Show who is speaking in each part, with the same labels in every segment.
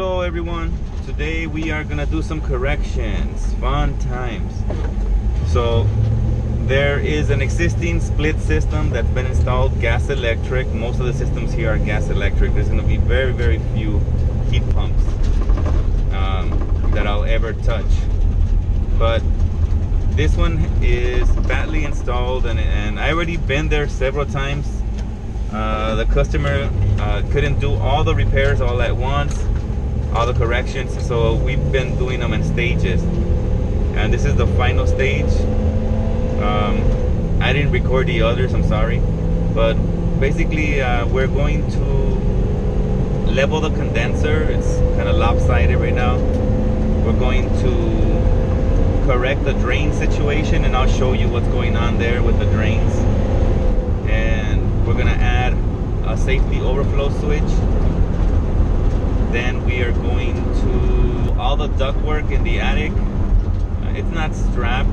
Speaker 1: Hello everyone. Today we are gonna do some corrections. Fun times. So there is an existing split system that's been installed, gas electric. Most of the systems here are gas electric. There's gonna be very few heat pumps that I'll ever touch. But this one is badly installed, and I already been there several times. The customer couldn't do all the repairs all at once, all the corrections, so we've been doing them in stages, and this is the final stage. I didn't record the others, I'm sorry, but basically we're going to level the condenser. It's kind of lopsided right now. We're going to correct the drain situation, and I'll show you what's going on there with the drains. And we're gonna add a safety overflow switch. Then we are going to all the ductwork in the attic. It's not strapped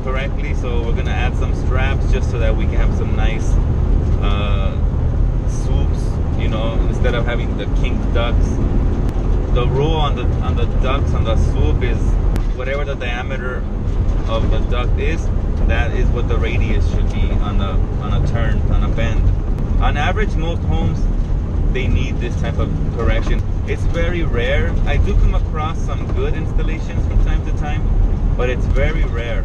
Speaker 1: correctly, so we're gonna add some straps just so that we can have some nice swoops, you know, instead of having the kinked ducts. The rule on the ducts, on the swoop, is whatever the diameter of the duct is, that is what the radius should be on a turn, on a bend. On average, most homes, they need this type of correction. It's very rare. I do come across some good installations from time to time, but it's very rare.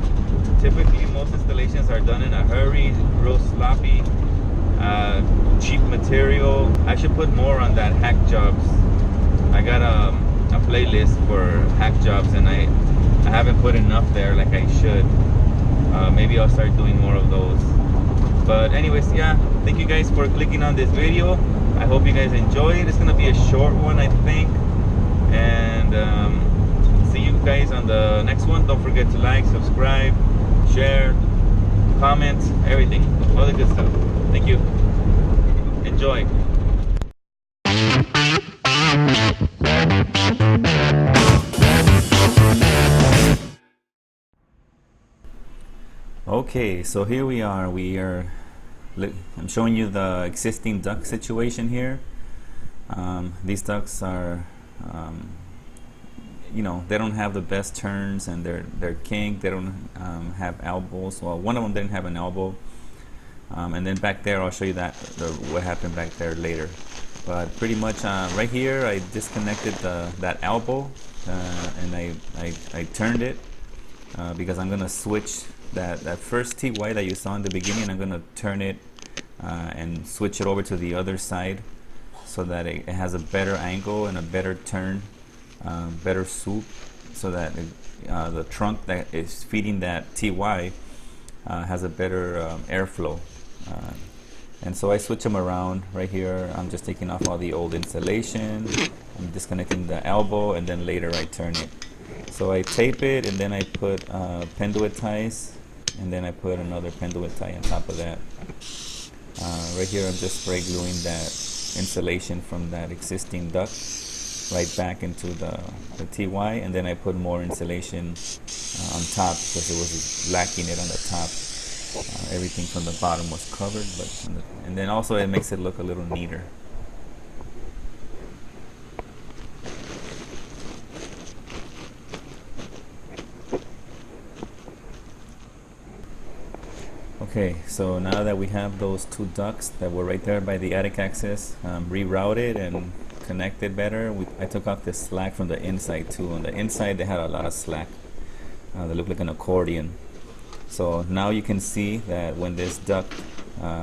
Speaker 1: Typically, most installations are done in a hurry, real sloppy, cheap material. I should put more on that hack jobs. I got a playlist for hack jobs, and I haven't put enough there like I should. Maybe I'll start doing more of those. But anyways, yeah, thank you guys for clicking on this video. I hope you guys enjoy it. It's gonna be a short one, I think. And see you guys on the next one. Don't forget to like, subscribe, share, comment, everything, all the good stuff. Thank you. Enjoy. Okay, so here we are. I'm showing you the existing duct situation here. These ducts are, you know, they don't have the best turns, and they're kinked. They don't have elbows. Well, one of them didn't have an elbow, and then back there I'll show you what happened back there later. But pretty much right here I disconnected that elbow, and I turned it because I'm gonna switch that first TY that you saw in the beginning. I'm gonna turn it and switch it over to the other side so that it has a better angle and a better turn, better swoop, so that the trunk that is feeding that TY has a better airflow. And so I switch them around right here. I'm just taking off all the old insulation. I'm disconnecting the elbow, and then later I turn it. So I tape it, and then I put penduit ties, and then I put another penduit tie on top of that. Right here I'm just spray gluing that insulation from that existing duct right back into the TY, and then I put more insulation on top because it was lacking it on the top. Everything from the bottom was covered, and then also it makes it look a little neater. Okay, so now that we have those two ducts that were right there by the attic access rerouted and connected better, I took off the slack from the inside too. On the inside they had a lot of slack. They look like an accordion. So now you can see that when this duct,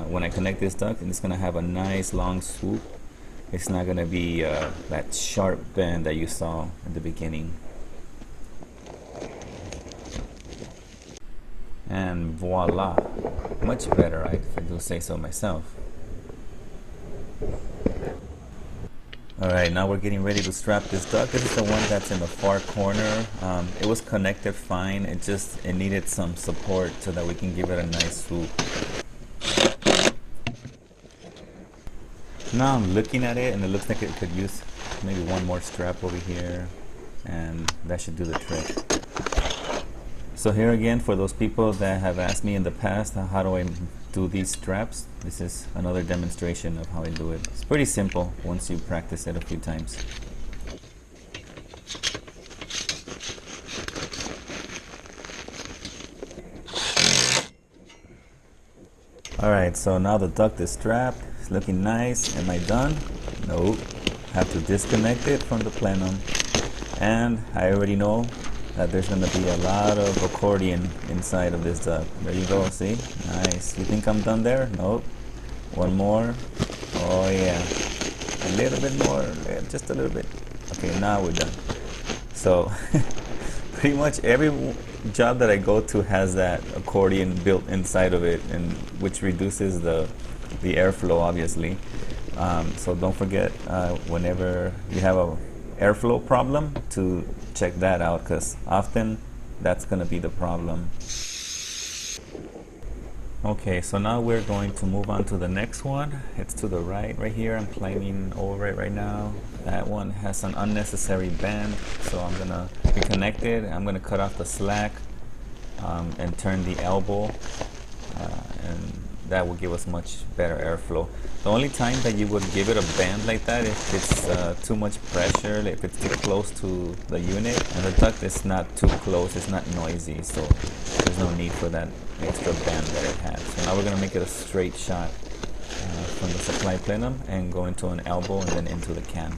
Speaker 1: when I connect this duct, and it's gonna have a nice long swoop. It's not gonna be that sharp bend that you saw at the beginning. And voila, much better, if I do say so myself. Alright, now we're getting ready to strap this duct. This is the one that's in the far corner. It was connected fine, it needed some support so that we can give it a nice swoop. Now I'm looking at it, and it looks like it could use maybe one more strap over here, and that should do the trick. So here again, for those people that have asked me in the past, how do I do these straps? This is another demonstration of how I do it. It's pretty simple once you practice it a few times. Alright, so now the duct is strapped. It's looking nice. Am I done? Nope. Have to disconnect it from the plenum. And I already know that there's going to be a lot of accordion inside of this duct. There you go, see? Nice. You think I'm done there? Nope. One more. Oh yeah. A little bit more. Yeah, just a little bit. Okay, now we're done. So pretty much every job that I go to has that accordion built inside of it, and which reduces the airflow, obviously. So don't forget whenever you have a airflow problem to check that out, because often that's going to be the problem. Okay, so now we're going to move on to the next one. It's to the right here. I'm climbing over it right now. That one has an unnecessary bend, so I'm gonna reconnect it. I'm gonna cut off the slack and turn the elbow, and that will give us much better airflow. The only time that you would give it a bend like that if it's too much pressure, if it's too close to the unit, and the duct is not too close, it's not noisy, so there's no need for that extra bend that it has. So now we're going to make it a straight shot from the supply plenum and go into an elbow and then into the can.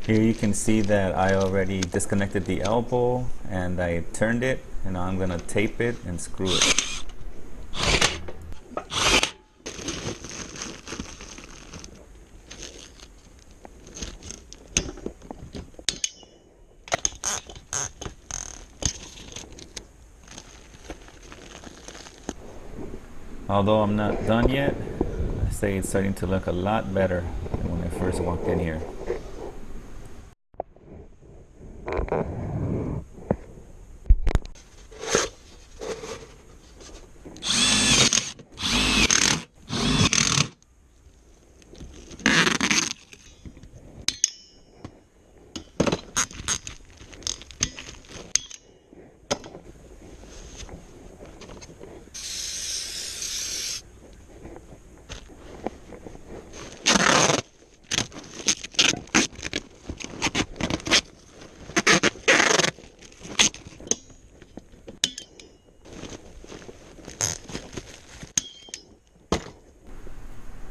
Speaker 1: Here you can see that I already disconnected the elbow and I turned it, and now I'm going to tape it and screw it. Although I'm not done yet, I say it's starting to look a lot better than when I first walked in here.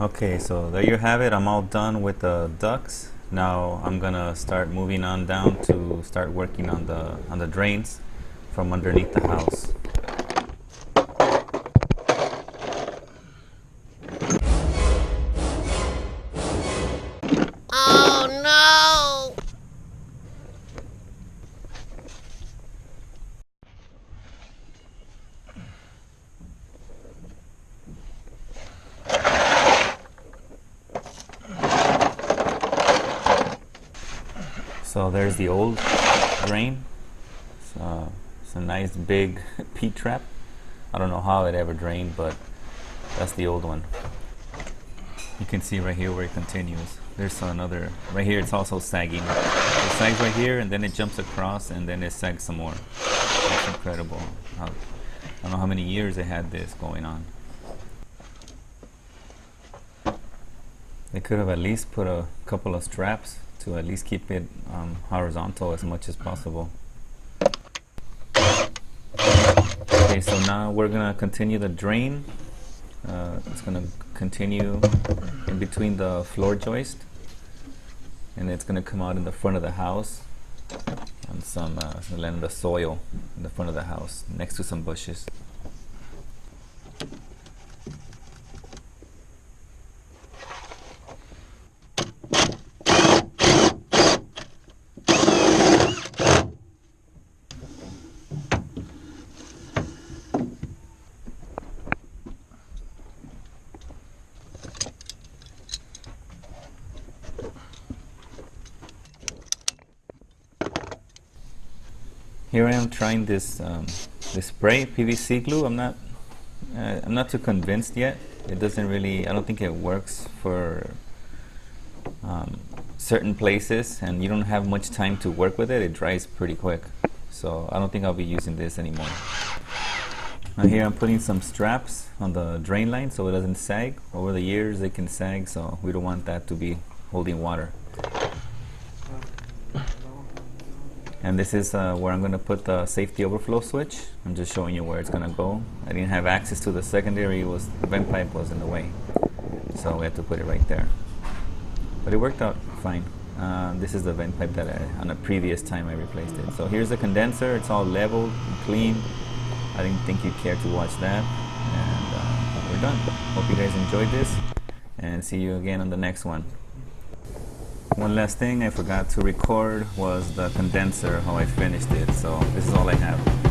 Speaker 1: Okay, so there you have it. I'm all done with the ducts. Now I'm gonna start moving on down to start working on the drains from underneath the house.
Speaker 2: Oh no!
Speaker 1: So there's the old drain. It's a nice big P-trap. I don't know how it ever drained, but that's the old one. You can see right here where it continues. There's another, right here it's also sagging. It sags right here and then it jumps across and then it sags some more. That's incredible. I don't know how many years they had this going on. They could have at least put a couple of straps to at least keep it horizontal as much as possible. Okay, so now we're gonna continue the drain. It's gonna continue in between the floor joist, and it's gonna come out in the front of the house on some land of the soil in the front of the house next to some bushes. Here I am trying this this spray PVC glue. I'm not too convinced yet. It doesn't really. I don't think it works for certain places, and you don't have much time to work with it. It dries pretty quick, so I don't think I'll be using this anymore. Now here I'm putting some straps on the drain line so it doesn't sag. Over the years they can sag, so we don't want that to be holding water. And this is where I'm going to put the safety overflow switch. I'm just showing you where it's going to go. I didn't have access to the secondary, the vent pipe was in the way, so we had to put it right there. But it worked out fine. This is the vent pipe that on a previous time I replaced it. So here's the condenser. It's all leveled and clean. I didn't think you'd care to watch that. And we're done. Hope you guys enjoyed this, and see you again on the next one. One last thing I forgot to record was the condenser, how I finished it. So this is all I have.